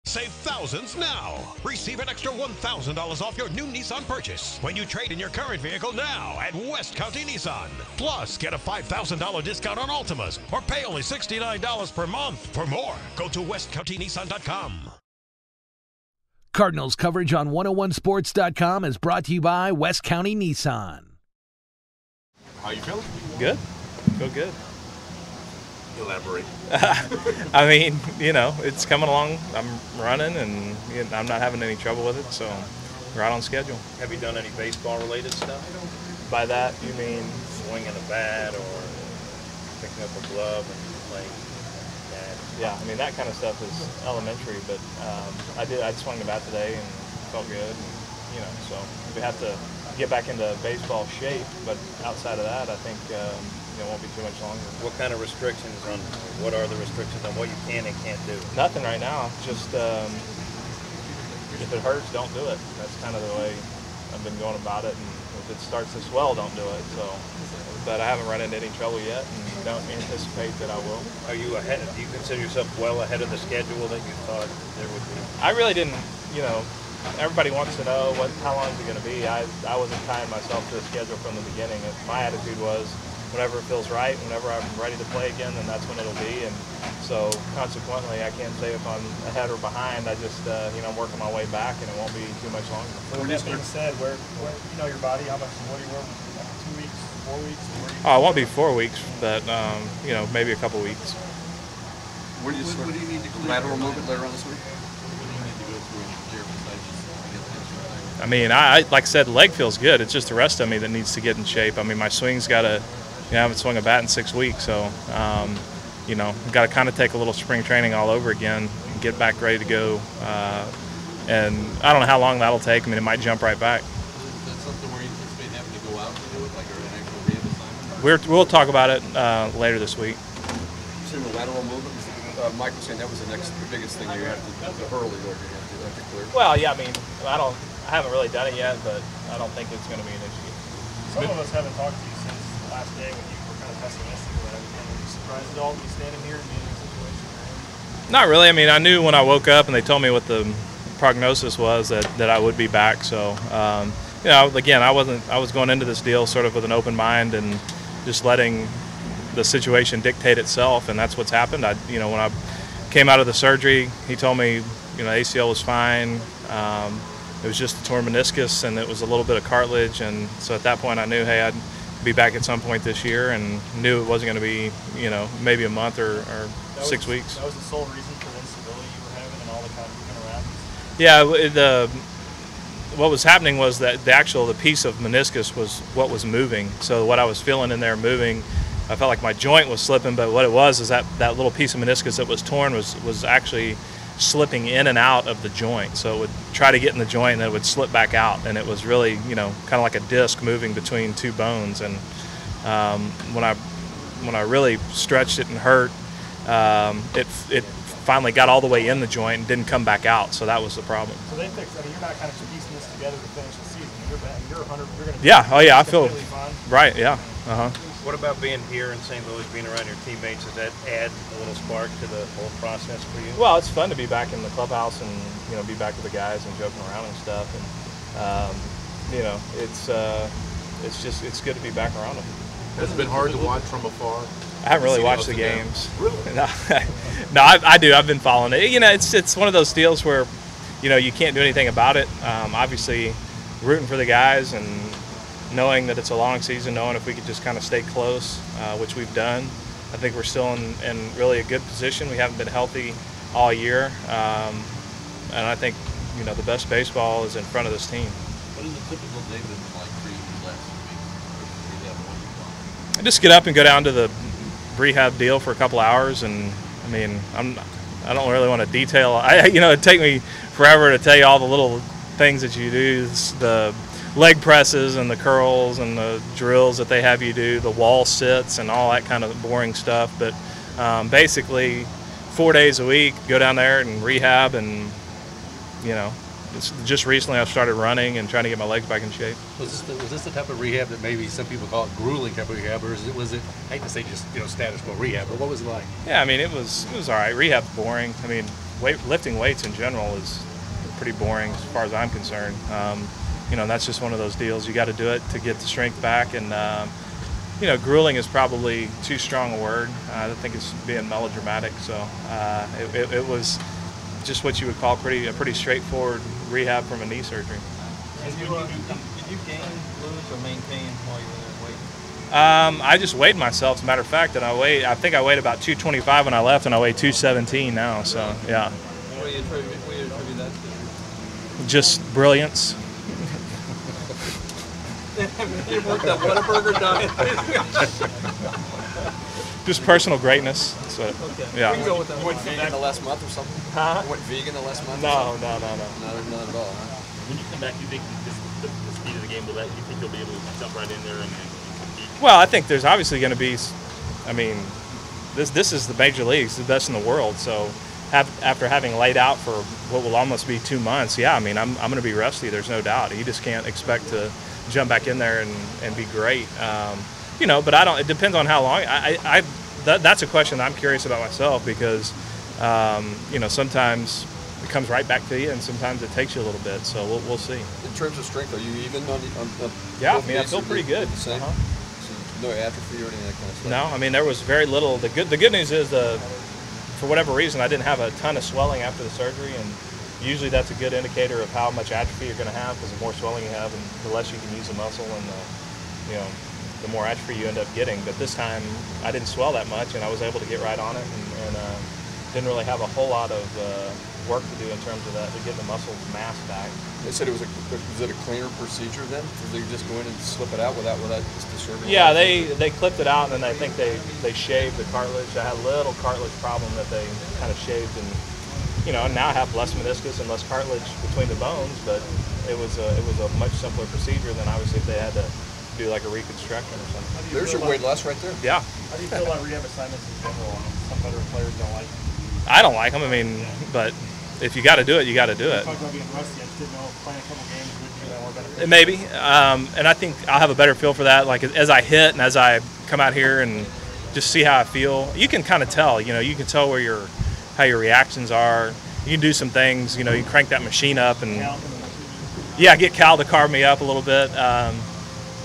Save thousands now. Receive an extra $1,000 off your new Nissan purchase when you trade in your current vehicle now at West County Nissan. Plus, get a $5,000 discount on Altimas or pay only $69 per month. For more, go to westcountynissan.com. Cardinals coverage on 101sports.com is brought to you by West County Nissan. How you feeling? Good. Feel good. Elaborate. I mean, it's coming along. I'm running, and I'm not having any trouble with it, so right on schedule. Have you done any baseball-related stuff? By that, you mean? Swinging a bat or picking up a glove and playing that? Yeah, I mean, that kind of stuff is elementary, but I swung the bat today and felt good, and, so we have to get back into baseball shape, but outside of that, I think it won't be too much longer. What kind of restrictions what are the restrictions on what you can and can't do? Nothing right now. Just if it hurts, don't do it. That's kind of the way I've been going about it. And if it starts to swell, don't do it. So, but I haven't run into any trouble yet, and don't anticipate that I will. Are you ahead? Do you consider yourself well ahead of the schedule that you thought there would be? I really didn't. Everybody wants to know how long is it going to be. I wasn't tying myself to a schedule from the beginning. My attitude was, whenever it feels right, whenever I'm ready to play again, then that's when it'll be. And so consequently, I can't say if I'm ahead or behind. I just, I'm working my way back, and it won't be too much longer. So with that being said, where your body, how much, what do you work, 2 weeks, 4 weeks? Oh, it won't be 4 weeks, but, maybe a couple weeks. What do you need to clear? Lateral movement later on this week? What do you need to go through and clear besides just I mean, I like I said, the leg feels good. It's just the rest of me that needs to get in shape. I mean, my swing's got to, I haven't swung a bat in 6 weeks, so, got to kind of take a little spring training all over again and get back ready to go. And I don't know how long that'll take. I mean, it might jump right back. Is that something where you anticipate having to go out and do it, like an actual rehab assignment? We'll talk about it later this week. So the lateral movement, Mike was saying that was the biggest thing you have to, the hurl you have to clear. Well, yeah, I mean, I haven't really done it yet, but I don't think it's going to be an issue. Some of us haven't talked to you since the last day when you were kind of pessimistic about everything. Are you surprised at all to be standing here and being in a situation you're in? Not really. I mean, I knew when I woke up and they told me what the prognosis was that I would be back. So, again, I was going into this deal sort of with an open mind and just letting the situation dictate itself, and that's what's happened. When I came out of the surgery, he told me, the ACL was fine. It was just a torn meniscus, and it was a little bit of cartilage, and so at that point I knew, hey, I'd be back at some point this year, and knew it wasn't going to be, maybe a month or 6 weeks. That was the sole reason for the instability you were having and all the kind of moving around? Yeah, what was happening was that the piece of meniscus was what was moving. So what I was feeling in there moving, I felt like my joint was slipping, but what it was is that little piece of meniscus that was torn was actually slipping in and out of the joint. So it would try to get in the joint and then it would slip back out, and it was really, kind of like a disc moving between two bones. And when I really stretched it and hurt, it finally got all the way in the joint and didn't come back out. So that was the problem. So they fixed. I mean, you're not kind of piecing this together to finish the season. You're 100. You're going to. Yeah. Oh yeah. I feel fine. right. Yeah. What about being here in St. Louis, being around your teammates? Does that add a little spark to the whole process for you? Well, it's fun to be back in the clubhouse and be back with the guys and joking around and stuff. And it's good to be back around them. Has it been hard to watch from afar? I haven't really watched the games. Really? No, I do. I've been following it. It's one of those deals where, you can't do anything about it. Obviously, rooting for the guys and knowing that it's a long season, knowing if we could just kind of stay close, which we've done. I think we're still in really a good position. We haven't been healthy all year, and I think the best baseball is in front of this team. What is a typical day been like for you these last 2 weeks? I just get up and go down to the rehab deal for a couple hours, and I mean I don't really want to detail. It'd take me forever to tell you all the little things that you do. The leg presses and the curls and the drills that they have you do, the wall sits and all that kind of boring stuff. But basically 4 days a week, go down there and rehab, and just recently I've started running and trying to get my legs back in shape. Was this the type of rehab that maybe some people call it grueling type of rehab, or was it, I hate to say just status quo rehab, but what was it like? Yeah, I mean it was all right. Rehab's boring. I mean lifting weights in general is pretty boring as far as I'm concerned. You know, and that's just one of those deals. You got to do it to get the strength back, and you know, grueling is probably too strong a word. I think it's being melodramatic. So it was just what you would call a pretty straightforward rehab from a knee surgery. Did you gain, lose, or maintain while you were there weight? I just weighed myself, as a matter of fact, and I think I weighed about 225 when I left, and I weigh 217 now. So yeah. What do you attribute that to? Just brilliance. You worked that Whataburger diet. Just personal greatness. So, Okay. yeah. We can go with that. You went vegan the last month or something? Huh? You went vegan the last month? No. Not at all, huh? When you come back, do you think the speed of the game will let you think you'll be able to jump right in there and compete? Well, I think there's obviously going to be. I mean, this is the major leagues, the best in the world. So, after having laid out for what will almost be 2 months, yeah, I mean, I'm going to be rusty. There's no doubt. You just can't expect to jump back in there and be great. You know, but I don't. It depends on how long. That's a question I'm curious about myself because, you know, sometimes it comes right back to you, and sometimes it takes you a little bit. So we'll see. In terms of strength, are you even on Yeah, both I mean, I knees? feel pretty good. The same? Uh-huh. So no atrophy or anything that kind of stuff? No, I mean, there was very little. The good news is for whatever reason, I didn't have a ton of swelling after the surgery, and usually that's a good indicator of how much atrophy you're going to have, because the more swelling you have, and the less you can use the muscle, and you know, the more atrophy you end up getting. But this time, I didn't swell that much, and I was able to get right on it, and didn't really have a whole lot of work to do in terms of that, to get the muscle mass back. They said was it a cleaner procedure then? Or they just go in and slip it out without just disturbing? Yeah, they clipped it out, and then I think they shaved the cartilage. I had a little cartilage problem that they kind of shaved, and you know, now I have less meniscus and less cartilage between the bones, but it was a much simpler procedure than obviously if they had to do like a reconstruction or something. There's your weight loss right there. Yeah. How do you feel about rehab assignments in general? Some other players don't like them. I don't like them. I mean, but if you got to do it, you got to do it. You talked about being rusty. I just didn't know if playing a couple games would be more beneficial. Maybe, and I think I'll have a better feel for that. Like as I hit and as I come out here and just see how I feel, you can kind of tell. You know, you can tell how your reactions are. You can do some things. You know, you crank that machine up and get Cal to carve me up a little bit.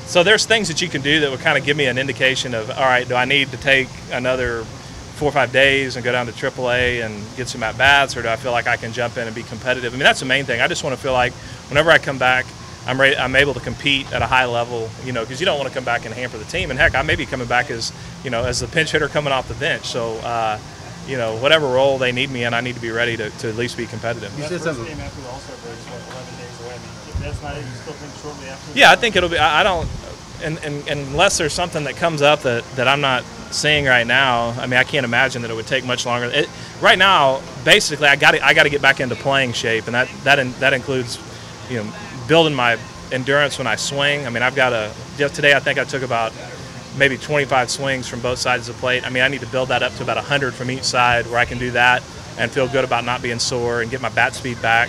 So there's things that you can do that would kind of give me an indication of, all right, do I need to take another 4 or 5 days and go down to AAA and get some at-bats, or do I feel like I can jump in and be competitive? I mean, that's the main thing. I just want to feel like whenever I come back, I'm able to compete at a high level, you know, because you don't want to come back and hamper the team. And heck, I may be coming back as, you know, as the pinch hitter coming off the bench. So, you know, whatever role they need me in, I need to be ready to at least be competitive. You said something. Game after the All-Star break is 11 days away. I mean, if that's not it, you still think shortly after? Yeah, I think it'll be. I don't, and unless there's something that comes up that I'm not seeing right now. I mean, I can't imagine that it would take much longer. Right now, basically, I got to get back into playing shape, and that includes, you know, building my endurance when I swing. I mean, just today I think I took about maybe 25 swings from both sides of the plate. I mean, I need to build that up to about 100 from each side where I can do that and feel good about not being sore and get my bat speed back.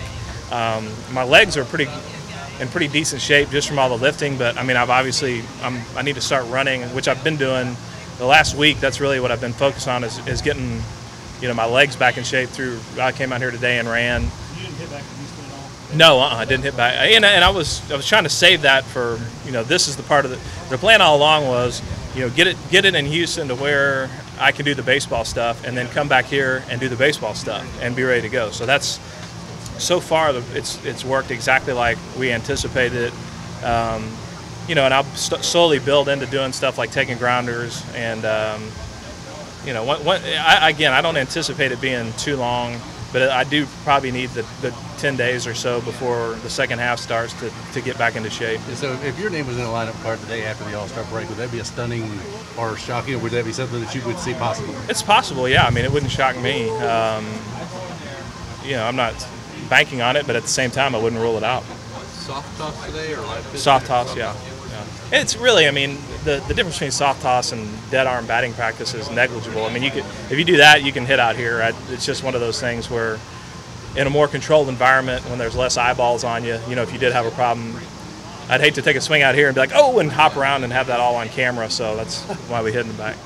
My legs are in pretty decent shape just from all the lifting, but I mean, I need to start running, which I've been doing the last week. That's really what I've been focused on is getting, you know, my legs back in shape. I came out here today and ran. You didn't hit back in Houston at all? No, I didn't hit back. And I was trying to save that for, you know, this is the part of the plan all along was, you know, get it in Houston to where I can do the baseball stuff and then come back here and do the baseball stuff and be ready to go. So that's, so far it's worked exactly like we anticipated it. You know, and I'll slowly build into doing stuff like taking grounders and, you know, I don't anticipate it being too long, but I do probably need the 10 days or so before the second half starts to get back into shape. So if your name was in a lineup card the day after the All-Star break, would that be a stunning or shocking, or would that be something that you would see possible? It's possible, yeah. I mean, it wouldn't shock me. You know, I'm not banking on it, but at the same time, I wouldn't rule it out. Soft toss today or live pitch? Soft toss, yeah. It's really, I mean, the difference between soft toss and dead arm batting practice is negligible. I mean, if you do that, you can hit out here. It's just one of those things where in a more controlled environment, when there's less eyeballs on you, you know, if you did have a problem, I'd hate to take a swing out here and be like, oh, and hop around and have that all on camera. So that's why we hit in the back.